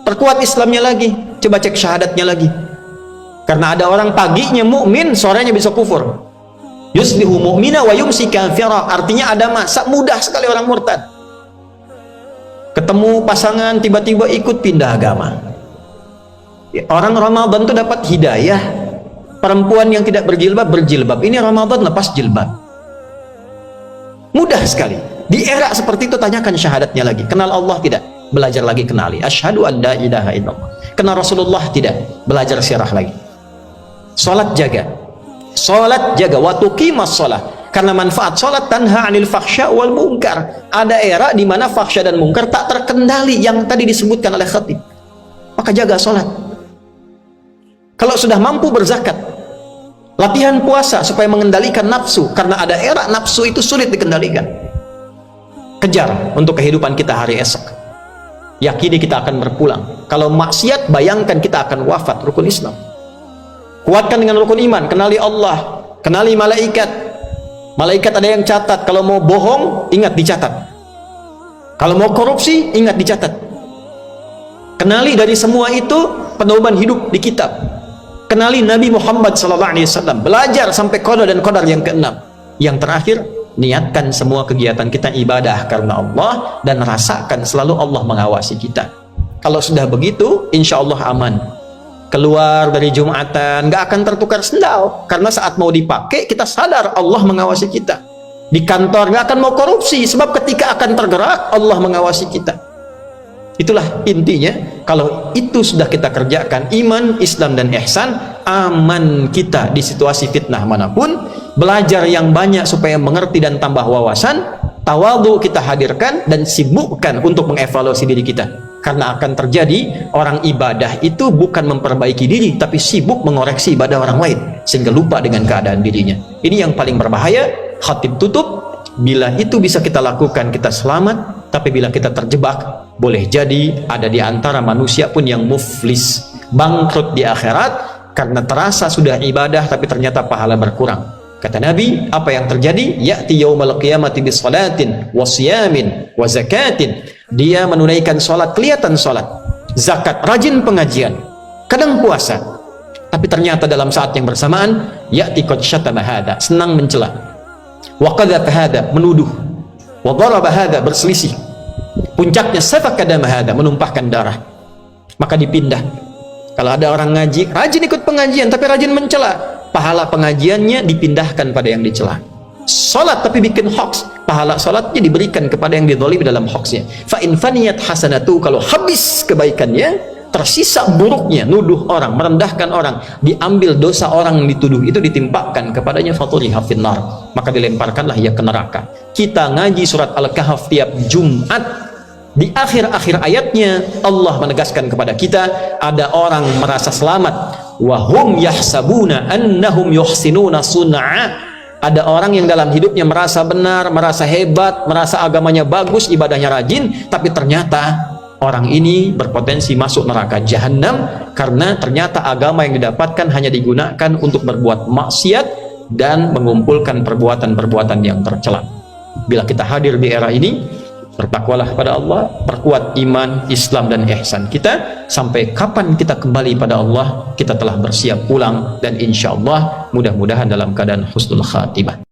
Perkuat Islamnya lagi, coba cek syahadatnya lagi. Karena ada orang paginya mukmin, sorenya bisa kufur. Yusbihu mu'mina wa yumsi kafira, artinya ada masa mudah sekali orang murtad. Ketemu pasangan tiba-tiba ikut pindah agama. Orang Ramadan itu dapat hidayah. Perempuan yang tidak berjilbab berjilbab. Ini Ramadan lepas jilbab. Mudah sekali. Di era seperti itu tanyakan syahadatnya lagi. Kenal Allah tidak? Belajar lagi kenali. Asyhadu an la ilaha illallah. Kenal Rasulullah tidak? Belajar sirah lagi. Salat jaga. Salat jaga. Wa tuqimas shalah. Karena manfaat salat tanha 'anil fahsya wal munkar. Ada era di mana fahsya dan munkar tak terkendali yang tadi disebutkan oleh khatib. Maka jaga salat. Kalau sudah mampu berzakat, latihan puasa supaya mengendalikan nafsu, karena ada era nafsu itu sulit dikendalikan. Kejar untuk kehidupan kita hari esok. Yakini kita akan berpulang. Kalau maksiat, bayangkan kita akan wafat. Rukun Islam. Kuatkan dengan rukun iman. Kenali Allah, kenali malaikat. Malaikat ada yang catat. Kalau mau bohong, ingat dicatat. Kalau mau korupsi, ingat dicatat. Kenali dari semua itu pedoman hidup di kitab. Kenali Nabi Muhammad SAW. Belajar sampai qada dan qadar yang keenam. Yang terakhir, niatkan semua kegiatan kita ibadah karena Allah, dan rasakan selalu Allah mengawasi kita. Kalau sudah begitu, insya Allah aman. Keluar dari Jumatan nggak akan tertukar sendal, karena saat mau dipakai kita sadar Allah mengawasi kita. Di kantor nggak akan mau korupsi, sebab ketika akan tergerak Allah mengawasi kita. Itulah intinya. Kalau itu sudah kita kerjakan, iman, Islam, dan ihsan, aman kita di situasi fitnah manapun. Belajar yang banyak supaya mengerti dan tambah wawasan. Tawadhu kita hadirkan dan sibukkan untuk mengevaluasi diri kita. Karena akan terjadi orang ibadah itu bukan memperbaiki diri, tapi sibuk mengoreksi ibadah orang lain, sehingga lupa dengan keadaan dirinya. Ini yang paling berbahaya. Khatib tutup. Bila itu bisa kita lakukan, kita selamat. Tapi bila kita terjebak, boleh jadi ada di antara manusia pun yang muflis, bangkrut di akhirat, karena terasa sudah ibadah tapi ternyata pahala berkurang. Kata Nabi, apa yang terjadi? Ya'ti yaumal qiyamati bis salatin wa siyamin wa zakatin. Dia menunaikan salat, kelihatan salat, zakat, rajin pengajian, kadang puasa, tapi ternyata dalam saat yang bersamaan ya'ti qad syatama hada, senang mencela, wa qadhafa hada, menuduh, wa daraba hada, berselisih, puncaknya safaka dama hada, menumpahkan darah. Maka dipindah. Kalau ada orang ngaji, rajin ikut pengajian tapi rajin mencela, pahala pengajiannya dipindahkan pada yang dicela. Salat tapi bikin hoax, pahala salatnya diberikan kepada yang dizalimi dalam hoaxnya. Fa in faniyat hasanatu, kalau habis kebaikannya, tersisa buruknya, nuduh orang, merendahkan orang, diambil dosa orang yang dituduh itu ditimpakan kepadanya, faturiha finnar, maka dilemparkanlah ia ke neraka. Kita ngaji surat Al-Kahf tiap Jumat. Di akhir-akhir ayatnya Allah menegaskan kepada kita, ada orang merasa selamat, wahum yahsabuna annahum yuhsinuna sun'a. Ada orang yang dalam hidupnya merasa benar, merasa hebat, merasa agamanya bagus, ibadahnya rajin, tapi ternyata orang ini berpotensi masuk neraka jahanam, karena ternyata agama yang didapatkan hanya digunakan untuk berbuat maksiat dan mengumpulkan perbuatan-perbuatan yang tercela. Bila kita hadir di era ini, bertakwalah pada Allah, perkuat iman, Islam, dan ihsan kita. Sampai kapan kita kembali pada Allah, kita telah bersiap pulang, dan insya Allah mudah-mudahan dalam keadaan husnul khatimah.